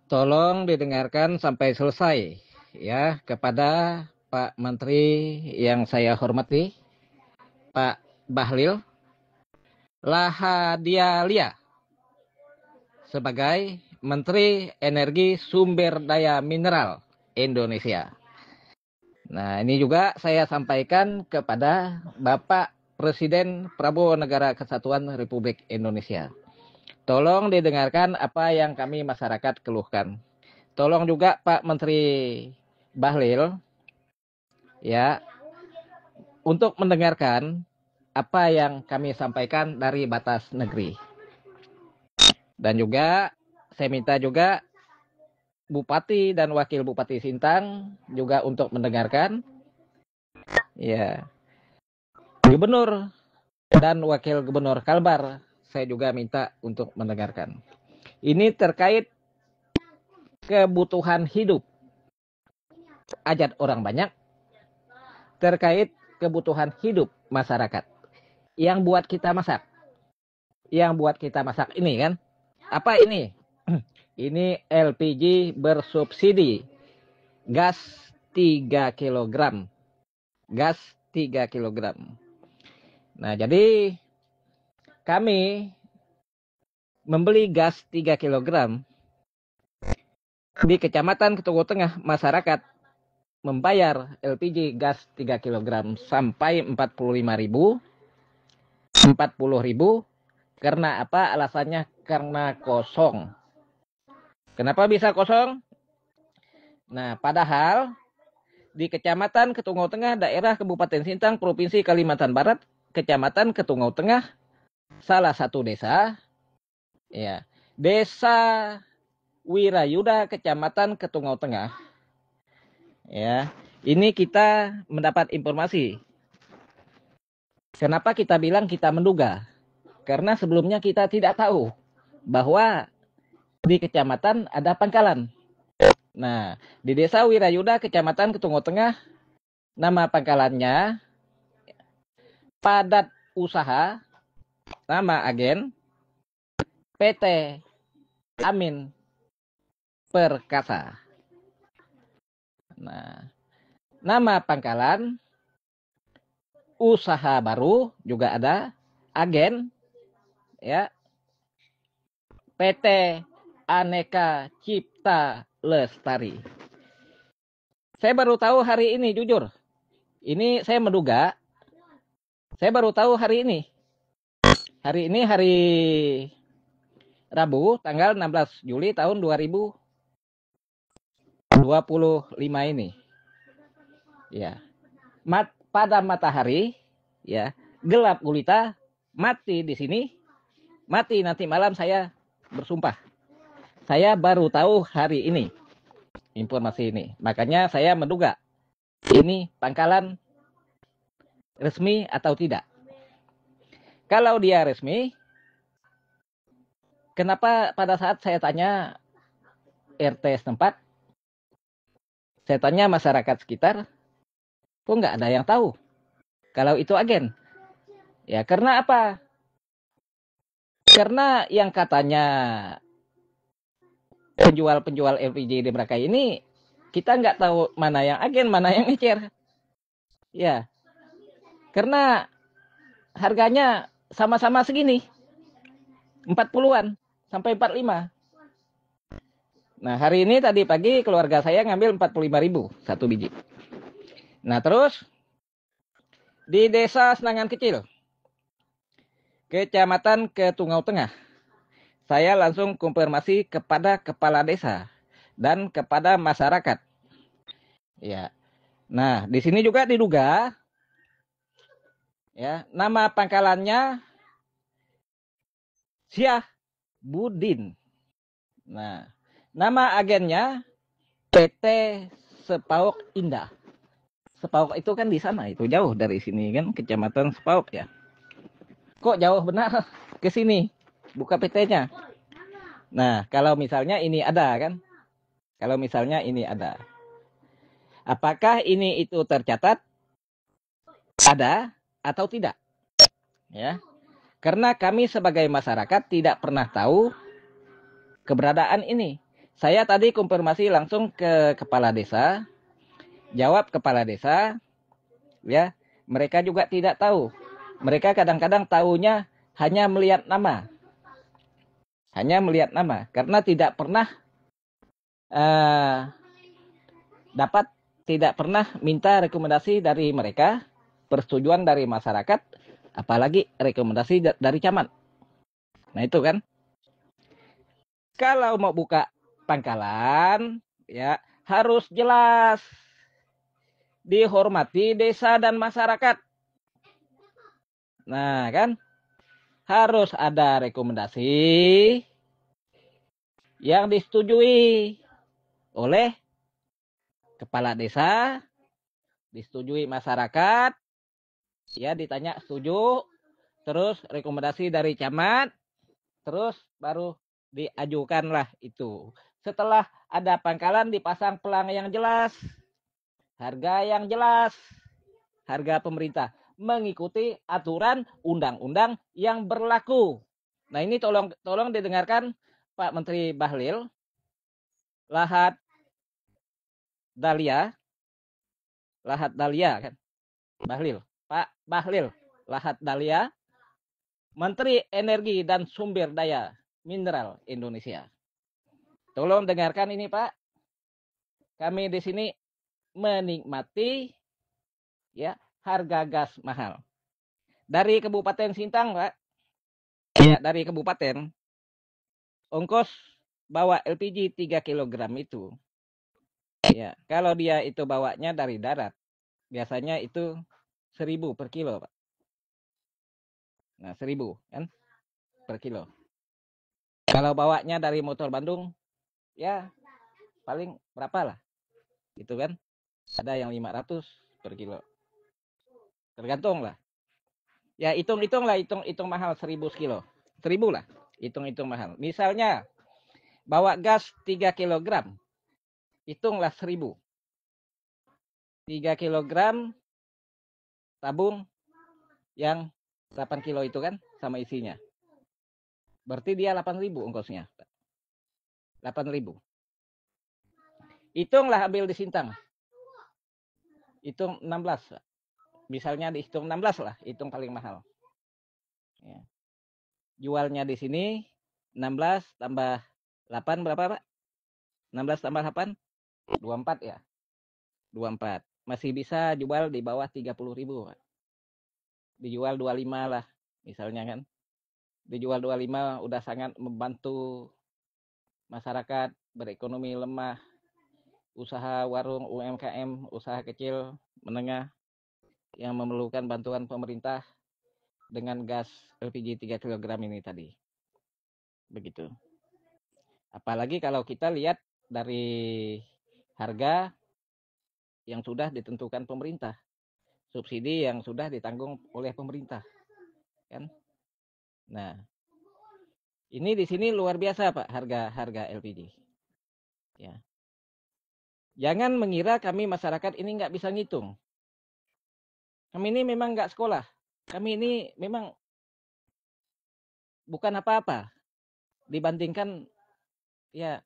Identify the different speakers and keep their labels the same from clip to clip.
Speaker 1: Tolong didengarkan sampai selesai ya kepada Pak Menteri yang saya hormati, Pak Bahlil Lahadialia sebagai Menteri Energi Sumber Daya Mineral Indonesia. Nah, ini juga saya sampaikan kepada Bapak Presiden Prabowo Negara Kesatuan Republik Indonesia. Tolong didengarkan apa yang kami masyarakat keluhkan. Tolong juga Pak Menteri Bahlil ya untuk mendengarkan apa yang kami sampaikan dari batas negeri. Dan juga saya minta juga Bupati dan Wakil Bupati Sintang juga untuk mendengarkan. Ya, Gubernur dan Wakil Gubernur Kalbar saya juga minta untuk mendengarkan. Ini terkait kebutuhan hidup ajat orang banyak, terkait kebutuhan hidup masyarakat. Yang buat kita masak. Yang buat kita masak ini kan. Apa ini? Ini LPG bersubsidi. Gas 3 kg. Gas 3 kg. Nah, jadi kami membeli gas 3 kg di Kecamatan Ketunggu Tengah, masyarakat membayar LPG gas 3 kg sampai 45.000. 40.000. Karena apa? Alasannya karena kosong. Kenapa bisa kosong? Nah, padahal di Kecamatan Ketungau Tengah, daerah Kabupaten Sintang, Provinsi Kalimantan Barat, Kecamatan Ketungau Tengah, salah satu desa, ya, Desa Wirayuda, Kecamatan Ketungau Tengah, ya, ini kita mendapat informasi. Kenapa kita bilang kita menduga? Karena sebelumnya kita tidak tahu bahwa di kecamatan ada pangkalan. Nah, di Desa Wirayuda, Kecamatan Ketungau Tengah, nama pangkalannya Padat Usaha, nama agen PT Amin Perkasa. Nah, nama pangkalan usaha baru juga ada, agen ya, PT Aneka Cipta Lestari. Saya baru tahu hari ini, jujur. Ini saya menduga, saya baru tahu hari ini. Hari ini hari Rabu, tanggal 16 Juli tahun 2025 ini. Ya. Pada matahari, ya, gelap gulita, mati di sini, mati nanti malam saya bersumpah. Saya baru tahu hari ini informasi ini. Makanya saya menduga ini pangkalan resmi atau tidak. Kalau dia resmi, kenapa pada saat saya tanya RT setempat, saya tanya masyarakat sekitar, kok nggak ada yang tahu kalau itu agen? Ya karena apa? Karena yang katanya penjual-penjual LPG di mereka ini, kita nggak tahu mana yang agen, mana yang ngecer. Ya, karena harganya sama-sama segini, 40-an sampai 45. Nah, hari ini tadi pagi keluarga saya ngambil 45.000 satu biji. Nah, terus di Desa Senangan Kecil, Kecamatan Ketungau Tengah, saya langsung konfirmasi kepada kepala desa dan kepada masyarakat. Ya. Nah, di sini juga diduga ya, nama pangkalannya Syah Budin. Nah, nama agennya PT Sepauk Indah. Sepauk itu kan di sana, itu jauh dari sini kan, Kecamatan Sepauk ya. Kok jauh benar ke sini? Buka PT-nya. Nah, kalau misalnya ini ada kan? Kalau misalnya ini ada. Apakah ini itu tercatat? Ada atau tidak? Ya. Karena kami sebagai masyarakat tidak pernah tahu keberadaan ini. Saya tadi konfirmasi langsung ke kepala desa, jawab kepala desa, ya. Mereka juga tidak tahu. Mereka kadang-kadang tahunya hanya melihat nama. Hanya melihat nama. Karena tidak pernah tidak pernah minta rekomendasi dari mereka, persetujuan dari masyarakat, apalagi rekomendasi dari camat. Nah itu kan. Kalau mau buka pangkalan, ya harus jelas, dihormati desa dan masyarakat. Nah kan, harus ada rekomendasi yang disetujui oleh kepala desa, disetujui masyarakat, ya ditanya setuju, terus rekomendasi dari camat, terus baru diajukanlah itu. Setelah ada pangkalan dipasang pelang yang jelas, harga yang jelas, harga pemerintah mengikuti aturan undang-undang yang berlaku. Nah ini tolong didengarkan Pak Menteri Bahlil, Lahat Dahlia kan, Bahlil, Pak Bahlil Lahat Dahlia, Menteri Energi dan Sumber Daya Mineral Indonesia. Tolong dengarkan ini Pak. Kami di sini menikmati ya harga gas mahal. Dari Kabupaten Sintang, Pak. Ya, dari kabupaten. Ongkos bawa LPG 3 kg itu. Ya, kalau dia itu bawanya dari darat, biasanya itu 1.000 per kilo, Pak. Nah, 1.000 kan per kilo. Kalau bawanya dari motor Bandung, ya paling berapa lah? Gitu kan? Ada yang 500 per kilo. Tergantung lah. Ya, hitung mahal 1.000 kilo. 1.000 lah. Hitung mahal. Misalnya bawa gas 3 kg, hitunglah 1.000. 3 kg tabung yang 8 kilo itu kan sama isinya. Berarti dia 8.000 ongkosnya. 8.000. Hitunglah ambil di Sintang. Hitung 16. Misalnya dihitung 16 lah, hitung paling mahal. Ya. Jualnya di sini 16 tambah 8 berapa, Pak? 16 tambah 8? 24 ya. 24. Masih bisa jual di bawah 30.000, Pak. Dijual 25 lah misalnya kan. Dijual 25 udah sangat membantu masyarakat berekonomi lemah, usaha warung UMKM, usaha kecil menengah yang memerlukan bantuan pemerintah dengan gas LPG 3 kg ini tadi. Begitu. Apalagi kalau kita lihat dari harga yang sudah ditentukan pemerintah, subsidi yang sudah ditanggung oleh pemerintah, kan? Nah, ini di sini luar biasa Pak harga LPG. Ya. Jangan mengira kami masyarakat ini nggak bisa ngitung. Kami ini memang nggak sekolah. Kami ini memang bukan apa-apa dibandingkan ya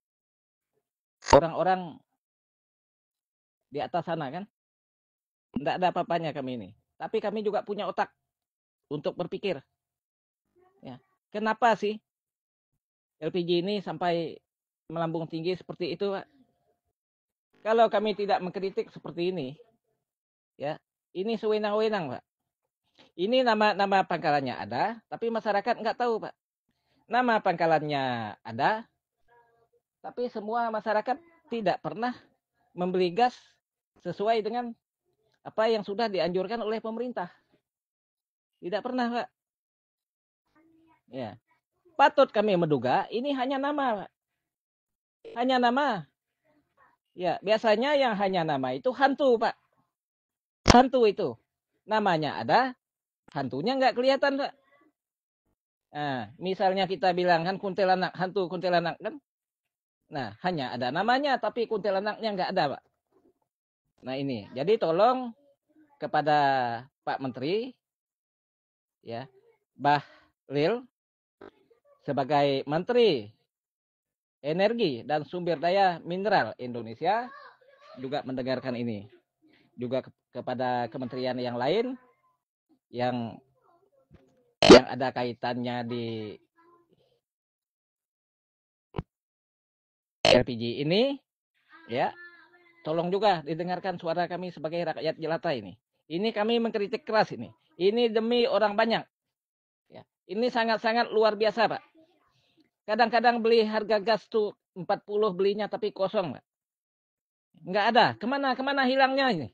Speaker 1: orang-orang di atas sana kan. Nggak ada apa-apanya kami ini. Tapi kami juga punya otak untuk berpikir. Ya. Kenapa sih LPG ini sampai melambung tinggi seperti itu, Pak? Kalau kami tidak mengkritik seperti ini, ya, ini sewenang-wenang, Pak. Ini nama pangkalannya ada, tapi masyarakat nggak tahu, Pak. Nama pangkalannya ada, tapi semua masyarakat tidak pernah membeli gas sesuai dengan apa yang sudah dianjurkan oleh pemerintah. Tidak pernah, Pak. Ya. Patut kami menduga ini hanya nama, Pak. Hanya nama. Ya, biasanya yang hanya nama itu hantu, Pak. Hantu itu. Namanya ada, hantunya nggak kelihatan, Pak. Nah, misalnya kita bilang kan kuntilanak, hantu kuntilanak kan. Nah, hanya ada namanya tapi kuntilanaknya nggak ada, Pak. Nah, ini. Jadi tolong kepada Pak Menteri ya, Bahlil sebagai Menteri Energi dan Sumber Daya Mineral Indonesia juga mendengarkan ini. Juga kepada kementerian yang lain yang ada kaitannya di LPG ini, ya, tolong juga didengarkan suara kami sebagai rakyat jelata ini. Ini kami mengkritik keras ini. Ini demi orang banyak. Ya. Ini sangat-sangat luar biasa, Pak. Kadang-kadang beli harga gas tuh 40 belinya tapi kosong, Pak. Nggak ada. Kemana hilangnya ini?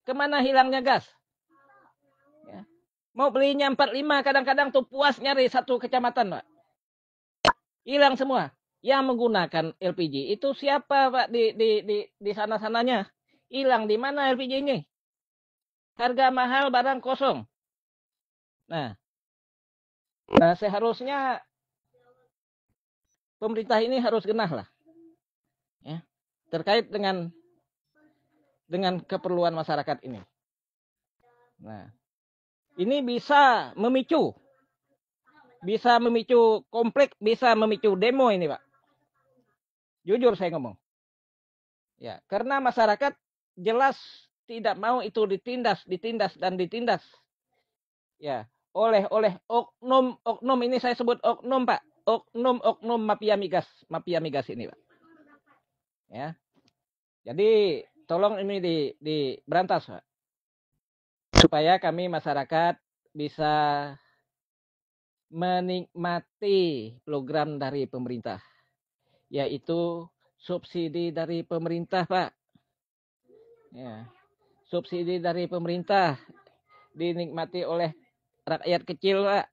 Speaker 1: Kemana hilangnya gas? Ya. Mau belinya 45, kadang-kadang tuh puas nyari satu kecamatan, Pak. Hilang semua. Yang menggunakan LPG itu siapa, Pak, di sana-sananya? Hilang di mana LPG ini? Harga mahal, barang kosong. Nah seharusnya pemerintah ini harus genah lah, ya, terkait dengan keperluan masyarakat ini. Nah, ini bisa memicu konflik, bisa memicu demo ini, Pak. Jujur saya ngomong. Ya, karena masyarakat jelas tidak mau itu ditindas. Ya, oleh oknum ini, saya sebut oknum, Pak. Oknum mafia migas ini, Pak. Ya. Jadi tolong ini diberantas, Pak. Supaya kami masyarakat bisa menikmati program dari pemerintah, yaitu subsidi dari pemerintah, Pak. Ya, subsidi dari pemerintah dinikmati oleh rakyat kecil, Pak.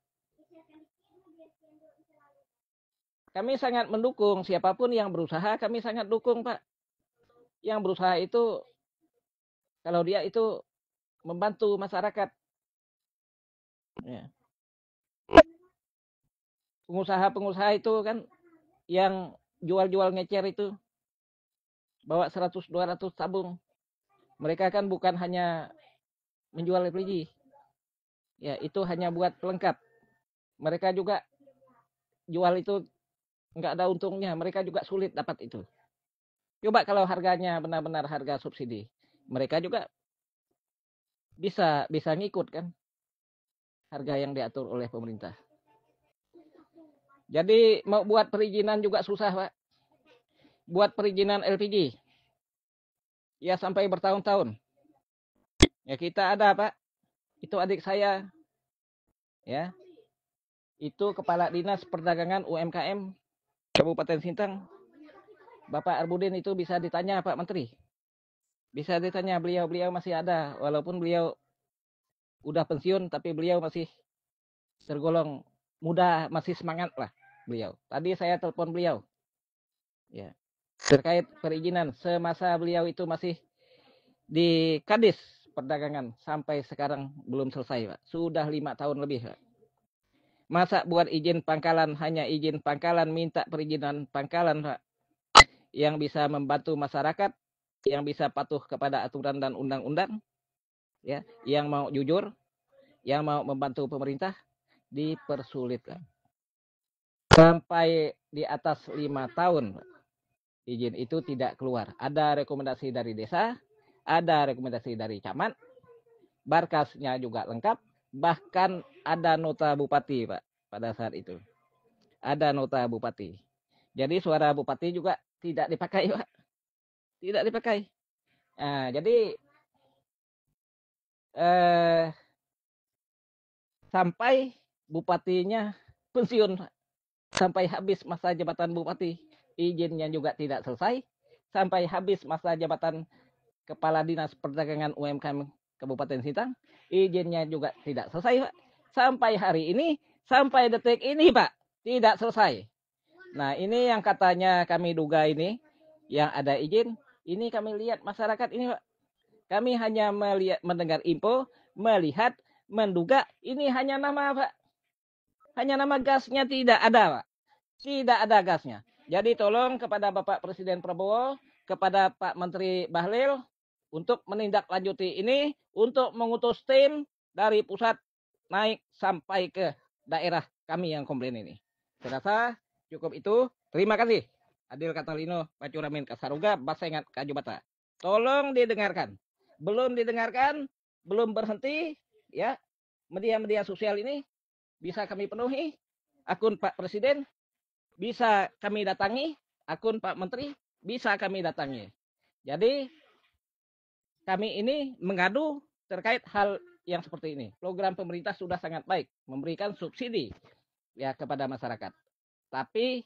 Speaker 1: Kami sangat mendukung siapapun yang berusaha, kami sangat dukung, Pak. Yang berusaha itu, kalau dia itu membantu masyarakat. Ya. Pengusaha itu kan yang jual-jual ngecer itu bawa 100-200 tabung. Mereka kan bukan hanya menjual LPG. Ya, itu hanya buat pelengkap. Mereka juga jual itu nggak ada untungnya. Mereka juga sulit dapat itu. Coba kalau harganya benar-benar harga subsidi, mereka juga bisa ngikut kan harga yang diatur oleh pemerintah. Jadi mau buat perizinan juga susah, Pak. Buat perizinan LPG, ya sampai bertahun-tahun. Ya kita ada, Pak. Itu adik saya, ya. Itu Kepala Dinas Perdagangan UMKM Kabupaten Sintang. Bapak Arbudin itu bisa ditanya, Pak Menteri. Bisa ditanya, beliau masih ada. Walaupun beliau udah pensiun, tapi beliau masih tergolong muda, masih semangat lah beliau. Tadi saya telepon beliau, ya, terkait perizinan semasa beliau itu masih di Kadis Perdagangan, sampai sekarang belum selesai, Pak. Sudah 5 tahun lebih, Pak. Masa buat izin pangkalan, hanya izin pangkalan, minta perizinan pangkalan, Pak, yang bisa membantu masyarakat, yang bisa patuh kepada aturan dan undang-undang, ya, yang mau jujur, yang mau membantu pemerintah, dipersulit, Pak. Sampai di atas 5 tahun, Pak, izin itu tidak keluar. Ada rekomendasi dari desa, ada rekomendasi dari camat, barkasnya juga lengkap, bahkan ada nota bupati, Pak, pada saat itu. Ada nota bupati. Jadi suara bupati juga tidak dipakai, Pak. Tidak dipakai. Nah, jadi sampai bupatinya pensiun, Pak. Sampai habis masa jabatan bupati, izinnya juga tidak selesai. Sampai habis masa jabatan Kepala Dinas Perdagangan UMKM Kabupaten Sintang, izinnya juga tidak selesai, Pak. Sampai hari ini, sampai detik ini, Pak, tidak selesai. Nah, ini yang katanya kami duga ini, yang ada izin, ini kami lihat masyarakat ini, Pak. Kami hanya mendengar info, melihat, menduga, ini hanya nama, Pak. Hanya nama, gasnya tidak ada, Pak. Tidak ada gasnya. Jadi tolong kepada Bapak Presiden Prabowo, kepada Pak Menteri Bahlil, untuk menindaklanjuti ini, untuk mengutus tim dari pusat naik sampai ke daerah kami yang komplain ini. Saya rasa cukup itu. Terima kasih. Adil Katalino, Pacuramin Kasaruga, Basengat Kajubata. Tolong didengarkan. Belum didengarkan, belum berhenti, ya. Media-media sosial ini bisa kami penuhi. Akun Pak Presiden bisa kami datangi, akun Pak Menteri bisa kami datangi. Jadi kami ini mengadu terkait hal yang seperti ini. Program pemerintah sudah sangat baik, memberikan subsidi ya kepada masyarakat. Tapi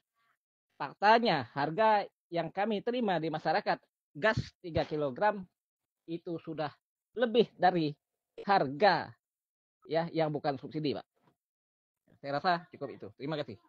Speaker 1: faktanya harga yang kami terima di masyarakat gas 3 kg itu sudah lebih dari harga ya yang bukan subsidi, Pak. Saya rasa cukup itu. Terima kasih.